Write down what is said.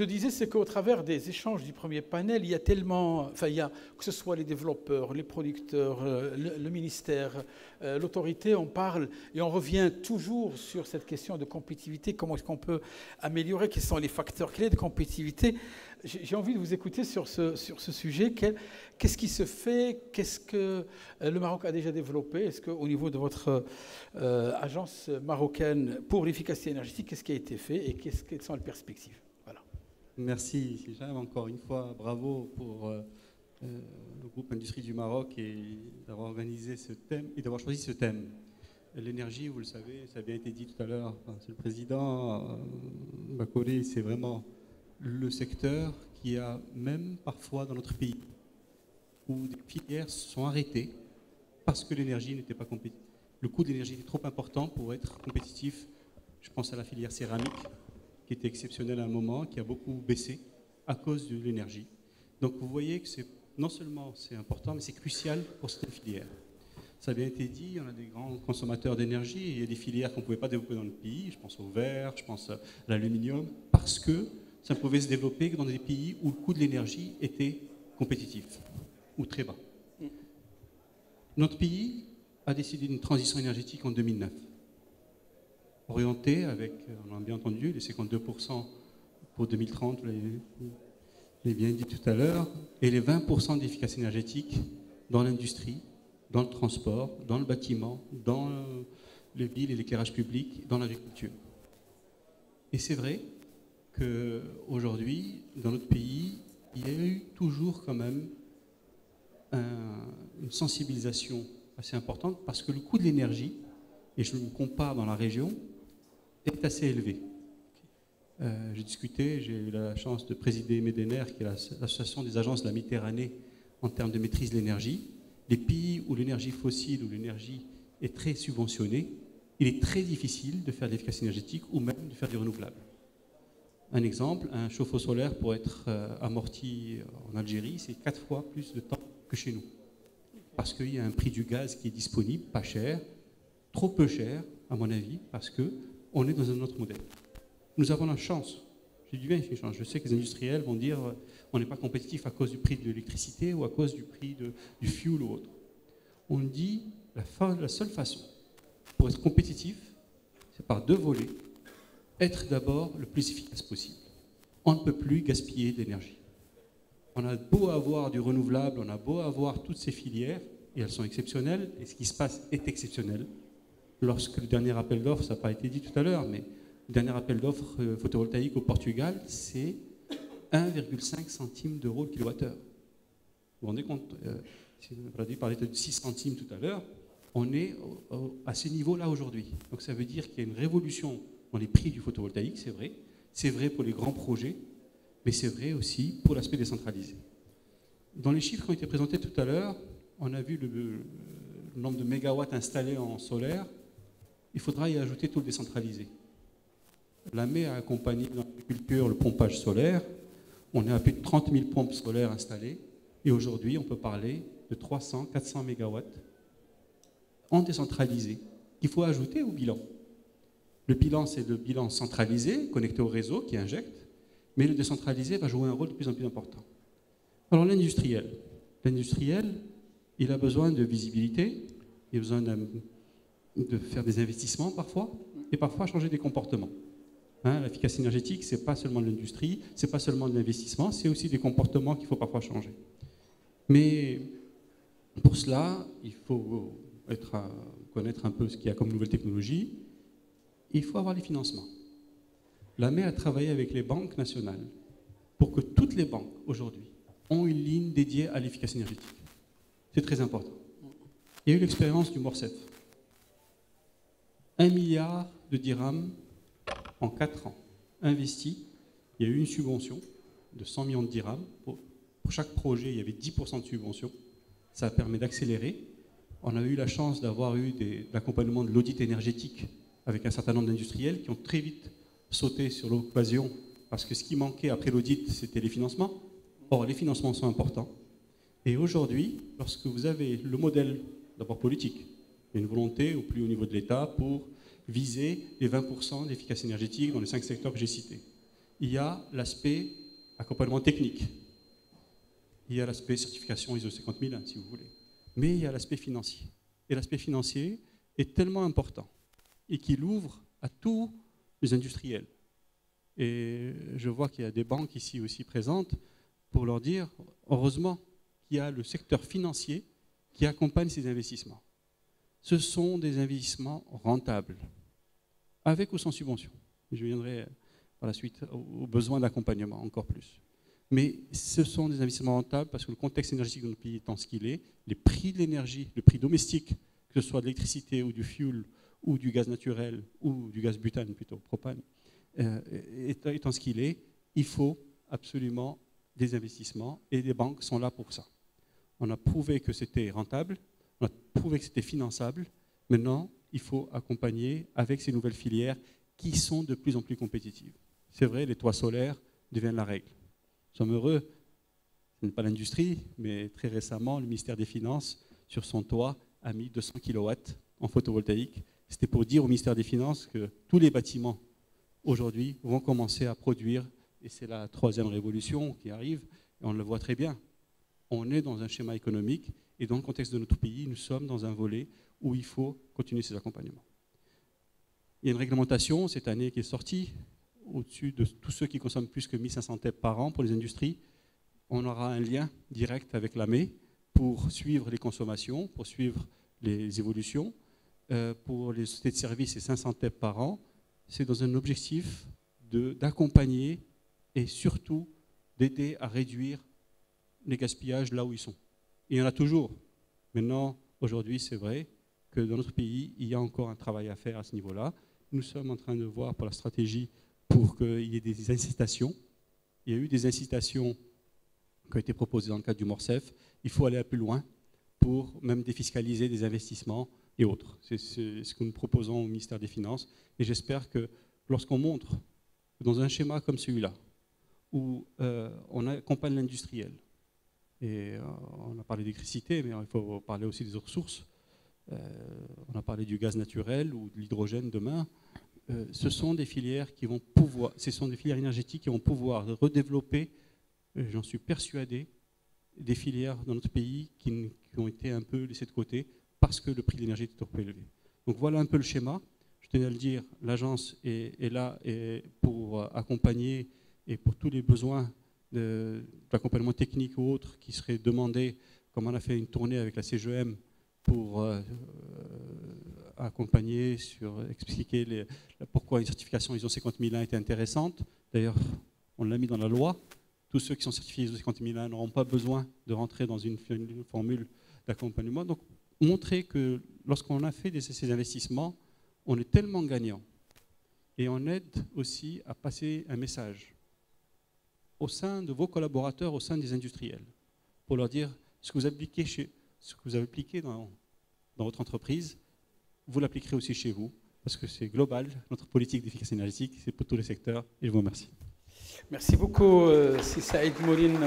disais, c'est qu'au travers des échanges du premier panel, il y a tellement, enfin, il y a, que ce soit les développeurs, les producteurs, le ministère, l'autorité, on parle et on revient toujours sur cette question de compétitivité. Comment est-ce qu'on peut améliorer? Quels sont les facteurs clés de compétitivité? J'ai envie de vous écouter sur ce sujet. Qu'est-ce qui se fait? Qu'est-ce que le Maroc a déjà développé? Est-ce qu'au niveau de votre agence marocaine pour l'efficacité énergétique, qu'est-ce qui a été fait et quelles sont les perspectives? Voilà. Merci, Hicham. Encore une fois, bravo pour le groupe Industrie du Maroc et d'avoir organisé ce thème et d'avoir choisi ce thème. L'énergie, vous le savez, ça a bien été dit tout à l'heure, c'est le président Bakole, c'est vraiment le secteur qui a même parfois dans notre pays où des filières se sont arrêtées parce que l'énergie n'était pas compétitive. Le coût de l'énergie était trop important pour être compétitif. Je pense à la filière céramique qui était exceptionnelle à un moment, qui a beaucoup baissé à cause de l'énergie. Donc vous voyez que non seulement c'est important, mais c'est crucial pour cette filière. Ça a bien été dit, on a des grands consommateurs d'énergie, il y a des filières qu'on ne pouvait pas développer dans le pays, je pense au verre, je pense à l'aluminium, parce que ça ne pouvait se développer que dans des pays où le coût de l'énergie était compétitif ou très bas. Notre pays a décidé d'une transition énergétique en 2009, orientée avec, on a bien entendu, les 52% pour 2030, vous l'avez bien dit tout à l'heure, et les 20% d'efficacité énergétique dans l'industrie, dans le transport, dans le bâtiment, dans les villes et l'éclairage public, dans l'agriculture. Et c'est vrai qu'aujourd'hui, dans notre pays, il y a eu toujours quand même une sensibilisation assez importante parce que le coût de l'énergie, et je me compare dans la région, est assez élevé. J'ai discuté, j'ai eu la chance de présider MEDENER, qui est l'association des agences de la Méditerranée en termes de maîtrise de l'énergie. Les pays où l'énergie fossile, où l'énergie est très subventionnée, il est très difficile de faire de l'efficacité énergétique ou même de faire du renouvelable. Un exemple, un chauffe-eau solaire pour être amorti en Algérie, c'est 4 fois plus de temps que chez nous. Parce qu'il y a un prix du gaz qui est disponible, pas cher, trop peu cher, à mon avis, parce qu'on est dans un autre modèle. Nous avons la chance, j'ai dit bien une chance, je sais que les industriels vont dire on n'est pas compétitif à cause du prix de l'électricité ou à cause du prix du fuel ou autre. On dit la seule façon pour être compétitif, c'est par 2 volets. Être d'abord le plus efficace possible. On ne peut plus gaspiller d'énergie. On a beau avoir du renouvelable, on a beau avoir toutes ces filières, et elles sont exceptionnelles, et ce qui se passe est exceptionnel. Lorsque le dernier appel d'offres, ça n'a pas été dit tout à l'heure, mais le dernier appel d'offres photovoltaïque au Portugal, c'est 1,5 centime d'euros le kilowattheure. Vous vous rendez compte, Brady parlait de 6 centimes tout à l'heure, on est à ces niveaux-là aujourd'hui. Donc ça veut dire qu'il y a une révolution dans les prix du photovoltaïque, c'est vrai. C'est vrai pour les grands projets, mais c'est vrai aussi pour l'aspect décentralisé. Dans les chiffres qui ont été présentés tout à l'heure, on a vu le nombre de mégawatts installés en solaire. Il faudra y ajouter tout le décentralisé. L'AME a accompagné dans l'agriculture le pompage solaire. On est à plus de 30 000 pompes solaires installées. Et aujourd'hui, on peut parler de 300, 400 mégawatts en décentralisé qu'il faut ajouter au bilan. Le bilan, c'est le bilan centralisé, connecté au réseau, qui injecte, mais le décentralisé va jouer un rôle de plus en plus important. Alors l'industriel, il a besoin de visibilité, il a besoin de faire des investissements parfois, et parfois changer des comportements. L'efficacité énergétique, ce n'est pas seulement de l'industrie, ce n'est pas seulement de l'investissement, c'est aussi des comportements qu'il faut parfois changer. Mais pour cela, il faut connaître un peu ce qu'il y a comme nouvelle technologie. Il faut avoir les financements. L'AME a travaillé avec les banques nationales pour que toutes les banques, aujourd'hui, ont une ligne dédiée à l'efficacité énergétique. C'est très important. Il y a eu l'expérience du Morcef. 1 milliard de dirhams en 4 ans investis. Il y a eu une subvention de 100 millions de dirhams. Pour chaque projet, il y avait 10% de subvention. Ça permet d'accélérer. On a eu la chance d'avoir eu l'accompagnement de l'audit énergétique avec un certain nombre d'industriels qui ont très vite sauté sur l'occasion, parce que ce qui manquait après l'audit, c'était les financements. Or, les financements sont importants. Et aujourd'hui, lorsque vous avez le modèle, d'abord politique, il y a une volonté au plus haut niveau de l'État pour viser les 20% d'efficacité énergétique dans les 5 secteurs que j'ai cités. il y a l'aspect accompagnement technique. Il y a l'aspect certification ISO 50001, si vous voulez. Mais il y a l'aspect financier. Et l'aspect financier est tellement important et qu'il ouvre à tous les industriels. Et je vois qu'il y a des banques ici aussi présentes pour leur dire, heureusement, qu'il y a le secteur financier qui accompagne ces investissements. Ce sont des investissements rentables, avec ou sans subvention. Je viendrai par la suite aux besoins d'accompagnement encore plus. Mais ce sont des investissements rentables parce que le contexte énergétique de notre pays étant ce qu'il est, les prix de l'énergie, le prix domestique, que ce soit de l'électricité ou du fuel ou du gaz naturel ou du gaz butane plutôt, propane, étant ce qu'il est, il faut absolument des investissements et les banques sont là pour ça. On a prouvé que c'était rentable, on a prouvé que c'était finançable. Maintenant, il faut accompagner avec ces nouvelles filières qui sont de plus en plus compétitives. C'est vrai, les toits solaires deviennent la règle. Nous sommes heureux, ce n'est pas l'industrie, mais très récemment, le ministère des Finances, sur son toit, a mis 200 kW en photovoltaïque. C'était pour dire au ministère des Finances que tous les bâtiments, aujourd'hui, vont commencer à produire, et c'est la troisième révolution qui arrive, et on le voit très bien. On est dans un schéma économique, et dans le contexte de notre pays, nous sommes dans un volet où il faut continuer ces accompagnements. Il y a une réglementation cette année qui est sortie, au-dessus de tous ceux qui consomment plus que 1500 TEP par an pour les industries. On aura un lien direct avec l'AME pour suivre les consommations, pour suivre les évolutions. Pour les sociétés de services, c'est 500 TEP par an. C'est dans un objectif d'accompagner et surtout d'aider à réduire les gaspillages là où ils sont. Et il y en a toujours. Maintenant, aujourd'hui, c'est vrai que dans notre pays, il y a encore un travail à faire à ce niveau-là. Nous sommes en train de voir pour la stratégie pour qu'il y ait des incitations. Il y a eu des incitations qui ont été proposées dans le cadre du MORCEF. Il faut aller un peu loin pour même défiscaliser des investissements et autres. C'est ce que nous proposons au ministère des Finances. Et j'espère que lorsqu'on montre dans un schéma comme celui-là, où on accompagne l'industriel, et on a parlé d'électricité, mais il faut parler aussi des autres sources. On a parlé du gaz naturel ou de l'hydrogène demain. Ce sont des filières qui vont pouvoir, ce sont des filières énergétiques qui vont pouvoir redévelopper, j'en suis persuadé, des filières dans notre pays qui ont été un peu laissées de côté parce que le prix de l'énergie est trop élevé. Donc voilà un peu le schéma. Je tenais à le dire, l'agence est là pour accompagner et pour tous les besoins d'accompagnement technique ou autres qui seraient demandés, comme on a fait une tournée avec la CGM pour accompagner, expliquer pourquoi une certification ISO 50001 était intéressante. D'ailleurs, on l'a mis dans la loi. Tous ceux qui sont certifiés ISO 50001 n'auront pas besoin de rentrer dans une formule d'accompagnement. Donc, montrer que lorsqu'on a fait ces investissements, on est tellement gagnant. Et on aide aussi à passer un message au sein de vos collaborateurs, au sein des industriels, pour leur dire ce que vous avez appliqué dans votre entreprise, vous l'appliquerez aussi chez vous, parce que c'est global, notre politique d'efficacité énergétique, c'est pour tous les secteurs, et je vous remercie. Merci beaucoup, Si Saïd Mouline.